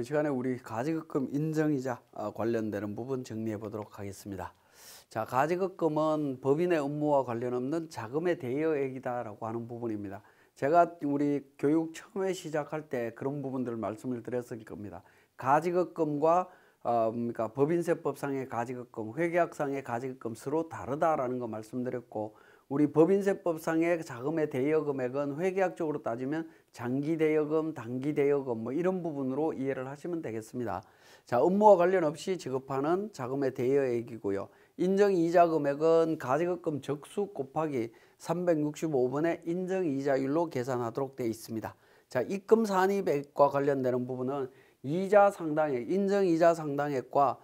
이번 시간에 우리 가지급금 인정이자 관련되는 부분 정리해 보도록 하겠습니다. 자, 가지급금은 법인의 업무와 관련 없는 자금의 대여액이다라고 하는 부분입니다. 제가 우리 교육 처음에 시작할 때 그런 부분들을 말씀을 드렸을 겁니다. 가지급금과 그러니까 법인세법상의 가지급금, 회계학상의 가지급금 서로 다르다라는 거 말씀드렸고, 우리 법인세법상의 자금의 대여 금액은 회계학적으로 따지면 장기 대여금, 단기 대여금 뭐 이런 부분으로 이해를 하시면 되겠습니다. 자, 업무와 관련 없이 지급하는 자금의 대여액이고요. 인정이자 금액은 가지급금 적수 곱하기 365번의 인정이자율로 계산하도록 되어 있습니다. 자, 입금 산입액과 관련되는 부분은 이자 상당액, 인정이자 상당액과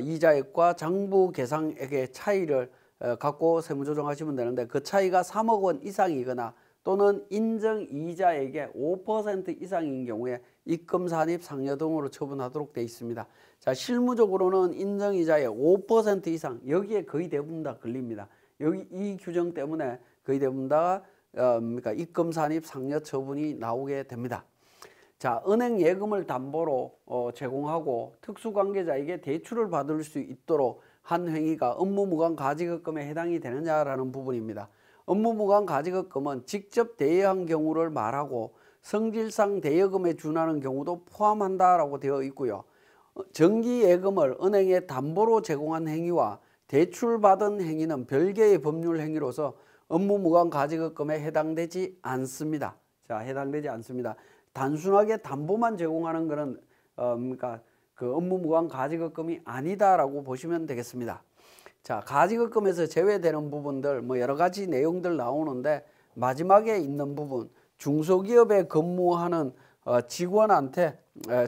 이자액과 장부 계상액의 차이를 갖고 세무조정하시면 되는데, 그 차이가 3억 원 이상이거나 또는 인정이자액의 5% 이상인 경우에 입금산입 상여 등으로 처분하도록 되어 있습니다. 자, 실무적으로는 인정이자의 5% 이상, 여기에 거의 대부분 다 걸립니다. 여기 이 규정 때문에 거의 대부분 다 그러니까 입금산입 상여 처분이 나오게 됩니다. 자, 은행 예금을 담보로 제공하고 특수관계자에게 대출을 받을 수 있도록 한 행위가 업무무관 가지급금에 해당이 되느냐라는 부분입니다. 업무무관 가지급금은 직접 대여한 경우를 말하고 성질상 대여금에 준하는 경우도 포함한다라고 되어 있고요. 정기예금을 은행에 담보로 제공한 행위와 대출받은 행위는 별개의 법률 행위로서 업무무관 가지급금에 해당되지 않습니다. 자, 해당되지 않습니다. 단순하게 담보만 제공하는 것은 그러니까 그 업무무관 가지급금이 아니다라고 보시면 되겠습니다. 자, 가지급금에서 제외되는 부분들 뭐 여러 가지 내용들 나오는데, 마지막에 있는 부분 중소기업에 근무하는 직원한테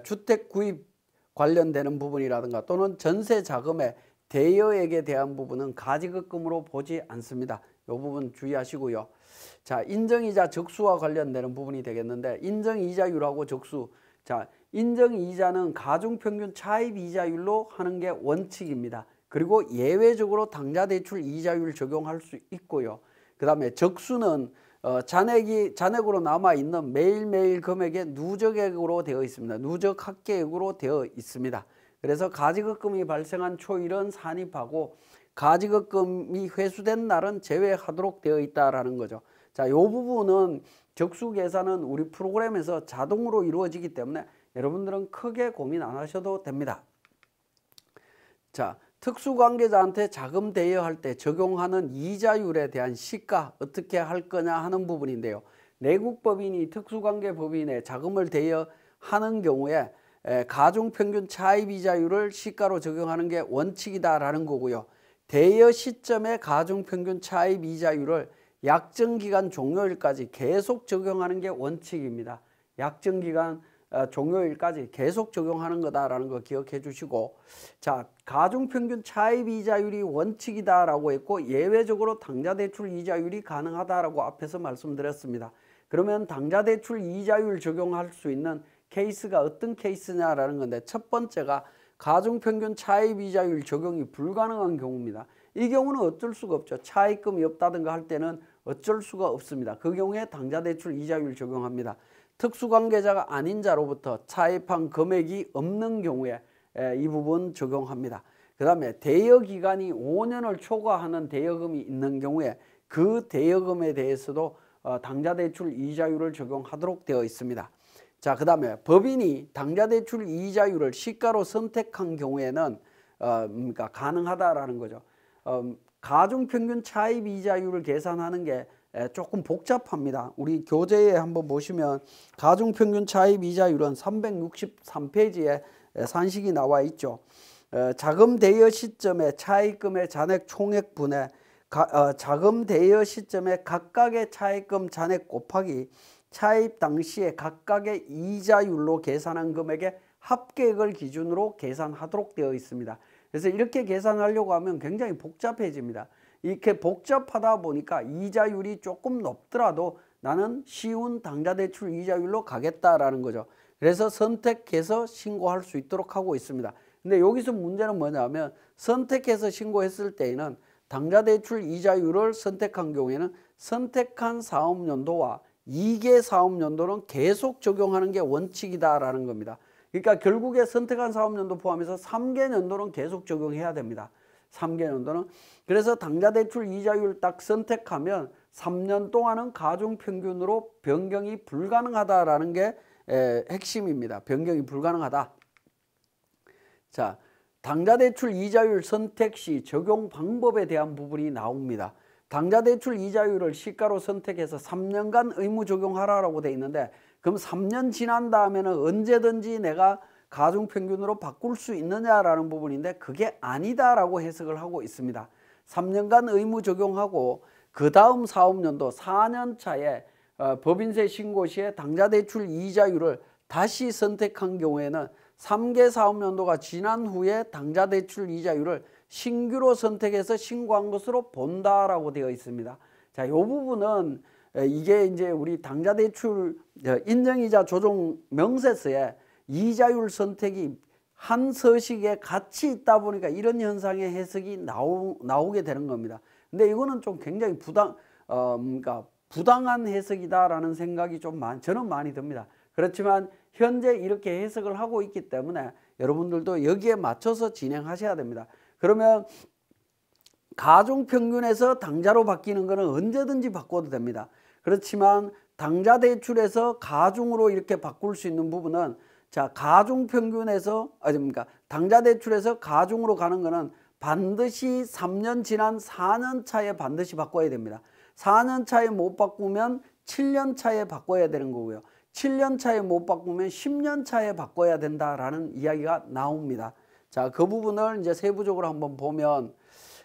주택 구입 관련되는 부분이라든가 또는 전세 자금의 대여액에 대한 부분은 가지급금으로 보지 않습니다. 이 부분 주의하시고요. 자, 인정이자 적수와 관련되는 부분이 되겠는데, 인정이자율하고 적수. 자, 인정이자는 가중평균 차입이자율로 하는 게 원칙입니다. 그리고 예외적으로 당좌대출 이자율 적용할 수 있고요. 그 다음에 적수는 잔액으로 남아있는 매일매일 금액의 누적액으로 되어 있습니다. 누적 합계액으로 되어 있습니다. 그래서 가지급금이 발생한 초일은 산입하고 가지급금이 회수된 날은 제외하도록 되어 있다라는 거죠. 자, 이 부분은 적수 계산은 우리 프로그램에서 자동으로 이루어지기 때문에 여러분들은 크게 고민 안 하셔도 됩니다. 자, 특수관계자한테 자금 대여할 때 적용하는 이자율에 대한 시가 어떻게 할 거냐 하는 부분인데요. 내국법인이 특수관계법인에 자금을 대여하는 경우에 가중평균 차입이자율을 시가로 적용하는 게 원칙이다라는 거고요. 대여 시점의 가중평균 차입이자율을 약정기간 종료일까지 계속 적용하는 게 원칙입니다. 약정기간 종료일까지 계속 적용하는 거다라는 거 기억해 주시고, 자, 가중평균 차입이자율이 원칙이다라고 했고 예외적으로 당좌대출 이자율이 가능하다라고 앞에서 말씀드렸습니다. 그러면 당좌대출 이자율 적용할 수 있는 케이스가 어떤 케이스냐라는 건데, 첫 번째가 가중평균 차입이자율 적용이 불가능한 경우입니다. 이 경우는 어쩔 수가 없죠. 차입금이 없다든가 할 때는 어쩔 수가 없습니다. 그 경우에 당좌대출 이자율 적용합니다. 특수관계자가 아닌 자로부터 차입한 금액이 없는 경우에 이 부분 적용합니다. 그 다음에 대여기간이 5년을 초과하는 대여금이 있는 경우에 그 대여금에 대해서도 당좌대출 이자율을 적용하도록 되어 있습니다. 자, 그 다음에 법인이 당좌대출 이자율을 시가로 선택한 경우에는 그러니까 가능하다라는 거죠. 가중평균 차입이자율을 계산하는 게 조금 복잡합니다. 우리 교재에 한번 보시면 가중평균 차입이자율은 363페이지에 산식이 나와 있죠. 자금 대여 시점에 차입금의 잔액 총액분의 자금 대여 시점에 각각의 차입금 잔액 곱하기 차입 당시에 각각의 이자율로 계산한 금액의 합계액을 기준으로 계산하도록 되어 있습니다. 그래서 이렇게 계산하려고 하면 굉장히 복잡해집니다. 이렇게 복잡하다 보니까 이자율이 조금 높더라도 나는 쉬운 당좌대출 이자율로 가겠다라는 거죠. 그래서 선택해서 신고할 수 있도록 하고 있습니다. 근데 여기서 문제는 뭐냐면, 선택해서 신고했을 때에는 당좌대출 이자율을 선택한 경우에는 선택한 사업연도와 2개 사업연도는 계속 적용하는 게 원칙이다라는 겁니다. 그러니까 결국에 선택한 사업연도 포함해서 3개 연도는 계속 적용해야 됩니다. 3개 연도는. 그래서 당좌대출 이자율 딱 선택하면 3년 동안은 가중평균으로 변경이 불가능하다라는 게 핵심입니다. 변경이 불가능하다. 자, 당좌대출 이자율 선택 시 적용 방법에 대한 부분이 나옵니다. 당좌대출 이자율을 시가로 선택해서 3년간 의무 적용하라고 되어 있는데 그럼 3년 지난 다음에는 언제든지 내가 가중평균으로 바꿀 수 있느냐라는 부분인데 그게 아니다라고 해석을 하고 있습니다. 3년간 의무 적용하고 그 다음 사업연도 4년 차에 법인세 신고 시에 당좌대출 이자율을 다시 선택한 경우에는 3개 사업연도가 지난 후에 당좌대출 이자율을 신규로 선택해서 신고한 것으로 본다라고 되어 있습니다. 자, 이 부분은 이게 이제 우리 당좌대출 인정이자 조정 명세서에 이자율 선택이 한 서식에 같이 있다 보니까 이런 현상의 해석이 나오게 되는 겁니다. 근데 이거는 좀 굉장히 그러니까 부당한 해석이다라는 생각이 저는 많이 듭니다. 그렇지만 현재 이렇게 해석을 하고 있기 때문에 여러분들도 여기에 맞춰서 진행하셔야 됩니다. 그러면 가중평균에서 당좌로 바뀌는 것은 언제든지 바꿔도 됩니다. 그렇지만 당좌대출에서 가중으로 이렇게 바꿀 수 있는 부분은 자, 가중평균에서 그러니까 당좌대출에서 가중으로 가는 것은 반드시 3년 지난 4년 차에 반드시 바꿔야 됩니다. 4년 차에 못 바꾸면 7년 차에 바꿔야 되는 거고요. 7년 차에 못 바꾸면 10년 차에 바꿔야 된다라는 이야기가 나옵니다. 자, 그 부분을 이제 세부적으로 한번 보면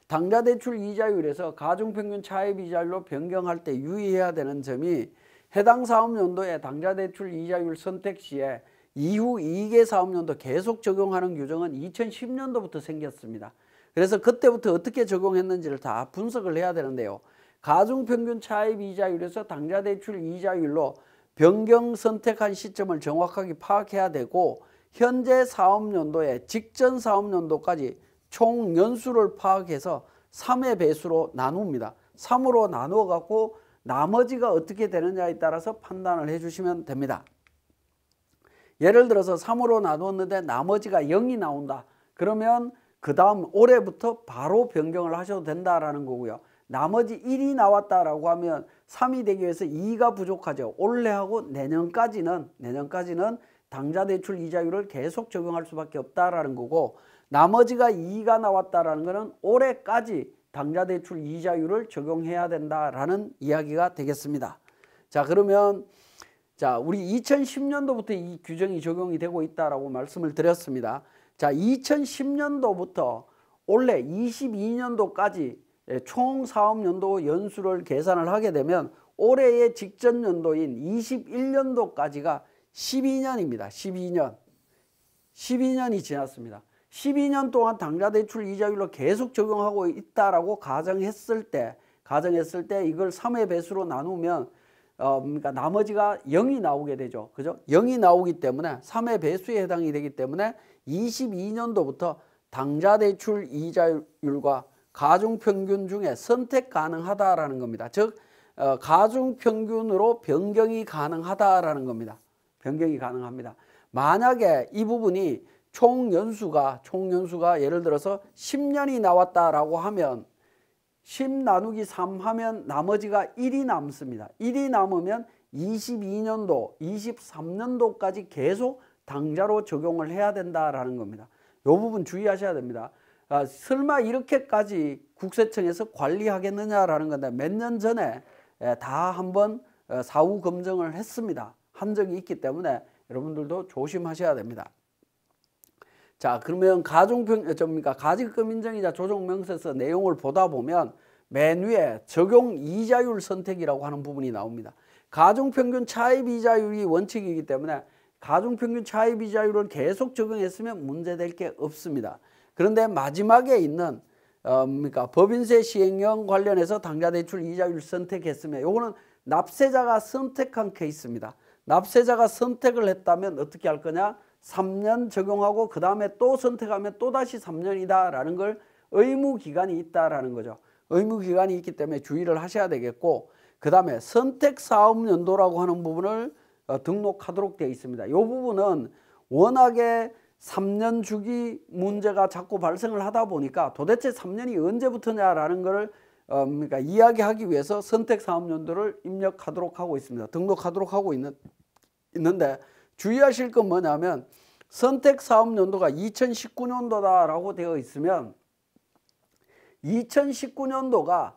당좌대출 이자율에서 가중평균 차입 이자율로 변경할 때 유의해야 되는 점이 해당 사업연도에 당좌대출 이자율 선택 시에 이후 2개 사업연도 계속 적용하는 규정은 2010년도부터 생겼습니다. 그래서 그때부터 어떻게 적용했는지를 다 분석을 해야 되는데요. 가중평균 차입 이자율에서 당좌대출 이자율로 변경 선택한 시점을 정확하게 파악해야 되고 현재 사업연도에 직전 사업연도까지 총 연수를 파악해서 3의 배수로 나눕니다. 3으로 나누어 갖고 나머지가 어떻게 되느냐에 따라서 판단을 해주시면 됩니다. 예를 들어서 3으로 나누었는데 나머지가 0이 나온다. 그러면 그 다음 올해부터 바로 변경을 하셔도 된다라는 거고요. 나머지 1이 나왔다라고 하면 3이 되기 위해서 2가 부족하죠. 올해하고 내년까지는 당좌대출 이자율을 계속 적용할 수밖에 없다라는 거고 나머지가 2가 나왔다라는 것은 올해까지 당좌대출 이자율을 적용해야 된다라는 이야기가 되겠습니다. 자, 그러면 자, 우리 2010년도부터 이 규정이 적용이 되고 있다라고 말씀을 드렸습니다. 자, 2010년도부터 올해 22년도까지 총 사업연도 연수를 계산을 하게 되면 올해의 직전 연도인 21년도까지가 12년입니다. 12년이 지났습니다. 12년 동안 당좌대출 이자율로 계속 적용하고 있다라고 가정했을 때 이걸 3의 배수로 나누면 그러니까 나머지가 0이 나오게 되죠. 그죠? 0이 나오기 때문에 3의 배수에 해당이 되기 때문에 22년도부터 당좌대출 이자율과 가중평균 중에 선택 가능하다라는 겁니다. 즉 가중평균으로 변경이 가능하다라는 겁니다. 변경이 가능합니다. 만약에 이 부분이 총 연수가 예를 들어서 10년이 나왔다라고 하면 10 나누기 3 하면 나머지가 1이 남습니다. 1이 남으면 22년도, 23년도까지 계속 당좌로 적용을 해야 된다라는 겁니다. 이 부분 주의하셔야 됩니다. 설마 이렇게까지 국세청에서 관리하겠느냐라는 건데 몇 년 전에 다 한번 사후 검증을 했습니다. 한 적이 있기 때문에 여러분들도 조심하셔야 됩니다. 자, 그러면 가지급 인정이자 조정명세서 내용을 보다 보면 맨 위에 적용 이자율 선택이라고 하는 부분이 나옵니다. 가중평균 차입 이자율이 원칙이기 때문에 가중평균 차입 이자율을 계속 적용했으면 문제될 게 없습니다. 그런데 마지막에 있는 법인세 시행령 관련해서 당좌대출 이자율 선택했으면 요거는 납세자가 선택한 케이스입니다. 납세자가 선택을 했다면 어떻게 할 거냐? 3년 적용하고 그 다음에 또 선택하면 또다시 3년이다 라는 걸 의무기간이 있다라는 거죠. 의무기간이 있기 때문에 주의를 하셔야 되겠고 그 다음에 선택사업연도라고 하는 부분을 등록하도록 되어 있습니다. 이 부분은 워낙에 3년 주기 문제가 자꾸 발생을 하다 보니까 도대체 3년이 언제부터냐라는 것을 그러니까 이야기하기 위해서 선택사업연도를 입력하도록 하고 있습니다. 등록하도록 하고 있는데 주의하실 건 뭐냐면 선택사업연도가 2019년도다라고 되어 있으면 2019년도가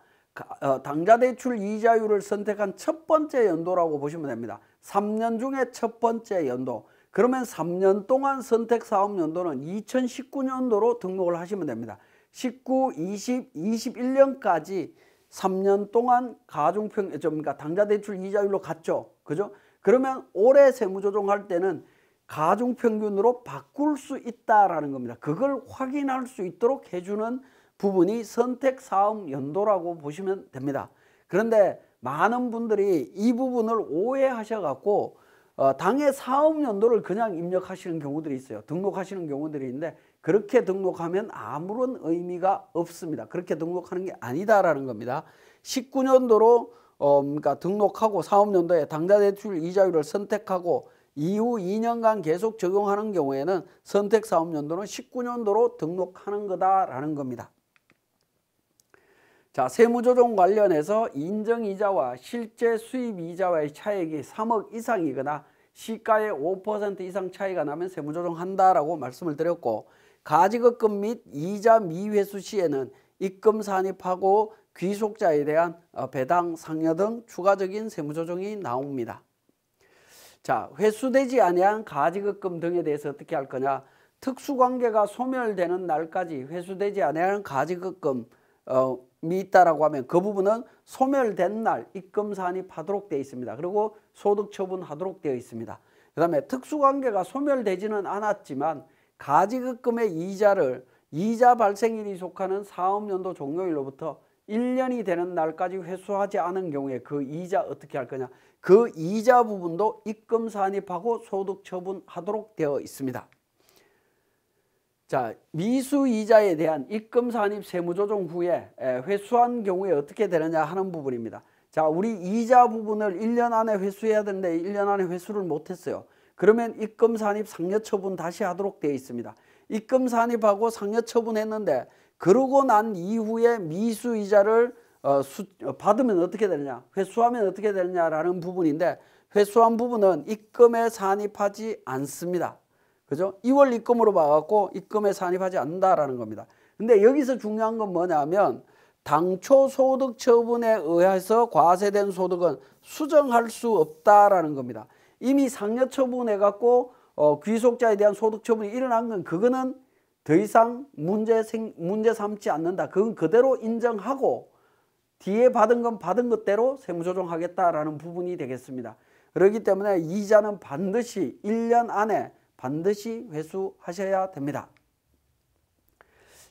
당좌대출 이자율을 선택한 첫 번째 연도라고 보시면 됩니다. 3년 중에 첫 번째 연도. 그러면 3년 동안 선택사업연도는 2019년도로 등록을 하시면 됩니다. 19, 20, 21년까지 3년 동안 그러니까 당좌대출 이자율로 갔죠. 그죠? 그러면 올해 세무조정할 때는 가중평균으로 바꿀 수 있다라는 겁니다. 그걸 확인할 수 있도록 해주는 부분이 선택사업연도라고 보시면 됩니다. 그런데 많은 분들이 이 부분을 오해하셔갖고 당의 사업연도를 그냥 입력하시는 경우들이 있어요. 등록하시는 경우들이 있는데 그렇게 등록하면 아무런 의미가 없습니다. 그렇게 등록하는 게 아니다라는 겁니다. 19년도로 그러니까 등록하고 사업연도에 당좌대출 이자율을 선택하고 이후 2년간 계속 적용하는 경우에는 선택사업연도는 19년도로 등록하는 거다라는 겁니다. 자, 세무조정 관련해서 인정이자와 실제 수입이자와의 차액이 3억 이상이거나 시가의 5% 이상 차이가 나면 세무조정한다라고 말씀을 드렸고, 가지급금 및 이자 미회수 시에는 입금 산입하고 귀속자에 대한 배당, 상여 등 추가적인 세무조정이 나옵니다. 자, 회수되지 아니한 가지급금 등에 대해서 어떻게 할 거냐? 특수관계가 소멸되는 날까지 회수되지 아니한 가지급금 이 있다라고 하면 그 부분은 소멸된 날 입금 산입하도록 되어 있습니다. 그리고 소득 처분하도록 되어 있습니다. 그 다음에 특수관계가 소멸되지는 않았지만 가지급금의 이자를 이자 발생일이 속하는 사업연도 종료일로부터 1년이 되는 날까지 회수하지 않은 경우에 그 이자 어떻게 할 거냐? 그 이자 부분도 입금 산입하고 소득 처분하도록 되어 있습니다. 자, 미수이자에 대한 입금 산입 세무조정 후에 회수한 경우에 어떻게 되느냐 하는 부분입니다. 자, 우리 이자 부분을 1년 안에 회수해야 되는데 1년 안에 회수를 못했어요. 그러면 입금 산입 상여 처분 다시 하도록 되어 있습니다. 입금 산입하고 상여 처분했는데 그러고 난 이후에 미수이자를 받으면 어떻게 되느냐, 회수하면 어떻게 되느냐라는 부분인데 회수한 부분은 입금에 산입하지 않습니다. 그죠? 2월 입금으로 봐갖고 입금에 산입하지 않는다라는 겁니다. 근데 여기서 중요한 건 뭐냐면 당초 소득 처분에 의해서 과세된 소득은 수정할 수 없다라는 겁니다. 이미 상여 처분해갖고 귀속자에 대한 소득 처분이 일어난 건 그거는 더 이상 문제 삼지 않는다. 그건 그대로 인정하고 뒤에 받은 건 받은 것대로 세무조정하겠다라는 부분이 되겠습니다. 그렇기 때문에 이자는 반드시 1년 안에 반드시 회수하셔야 됩니다.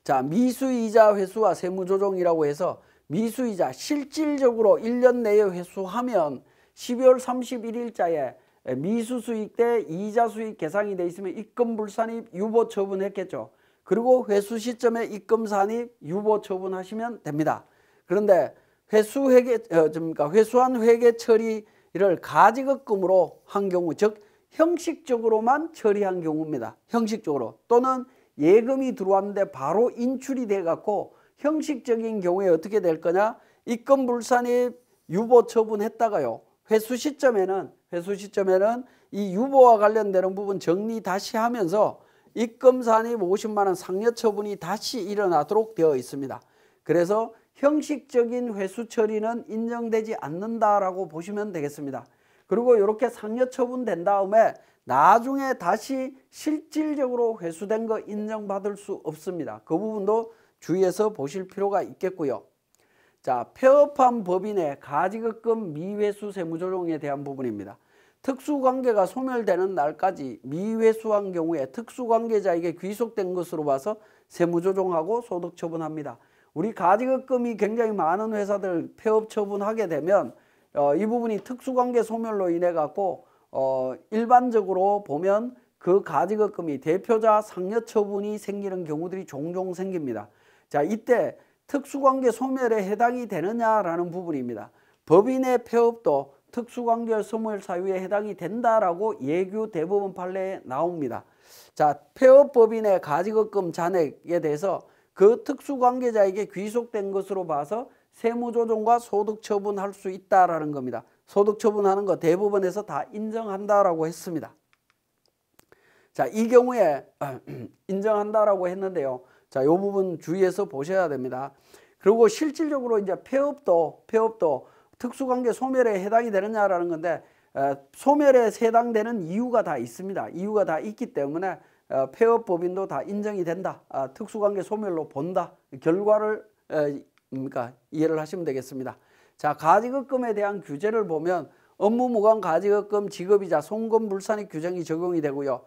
자, 미수이자 회수와 세무조정이라고 해서 미수이자 실질적으로 1년 내에 회수하면 12월 31일자에 미수수익 대 이자수익 계산이 돼 있으면 입금불산입 유보처분했겠죠. 그리고 회수 시점에 입금산입 유보처분하시면 됩니다. 그런데 회수한 회계 처리를 가지급금으로 한 경우, 즉 형식적으로만 처리한 경우입니다. 형식적으로. 또는 예금이 들어왔는데 바로 인출이 돼 갖고 형식적인 경우에 어떻게 될 거냐? 입금불산입 유보처분했다가요, 회수 시점에는 이 유보와 관련되는 부분 정리 다시 하면서 입금산입 50만 원 상여 처분이 다시 일어나도록 되어 있습니다. 그래서 형식적인 회수 처리는 인정되지 않는다라고 보시면 되겠습니다. 그리고 이렇게 상여 처분된 다음에 나중에 다시 실질적으로 회수된 거 인정받을 수 없습니다. 그 부분도 주의해서 보실 필요가 있겠고요. 자, 폐업한 법인의 가지급금 미회수 세무조정에 대한 부분입니다. 특수관계가 소멸되는 날까지 미회수한 경우에 특수관계자에게 귀속된 것으로 봐서 세무조정하고 소득처분합니다. 우리 가지급금이 굉장히 많은 회사들 폐업 처분하게 되면 이 부분이 특수관계 소멸로 인해 갖고 일반적으로 보면 그 가지급금이 대표자 상여 처분이 생기는 경우들이 종종 생깁니다. 자, 이때 특수관계 소멸에 해당이 되느냐라는 부분입니다. 법인의 폐업도 특수관계 소멸 사유에 해당이 된다라고 예규 대법원 판례에 나옵니다. 자, 폐업법인의 가지급금 잔액에 대해서 그 특수관계자에게 귀속된 것으로 봐서 세무조정과 소득처분할 수 있다라는 겁니다. 소득처분하는 거 대법원에서 다 인정한다라고 했습니다. 자, 이 경우에 인정한다라고 했는데요. 자, 이 부분 주의해서 보셔야 됩니다. 그리고 실질적으로 이제 폐업도 특수관계 소멸에 해당이 되느냐라는 건데, 소멸에 해당되는 이유가 다 있습니다. 이유가 다 있기 때문에 폐업법인도 다 인정이 된다. 특수관계 소멸로 본다. 결과를 이해를 하시면 되겠습니다. 자, 가지급금에 대한 규제를 보면 업무무관 가지급금 지급이자 송금불산익 규정이 적용이 되고요.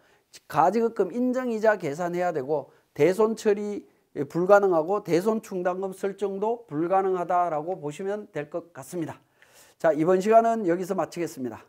가지급금 인정이자 계산해야 되고 대손 처리 불가능하고 대손 충당금 설정도 불가능하다라고 보시면 될 것 같습니다. 자, 이번 시간은 여기서 마치겠습니다.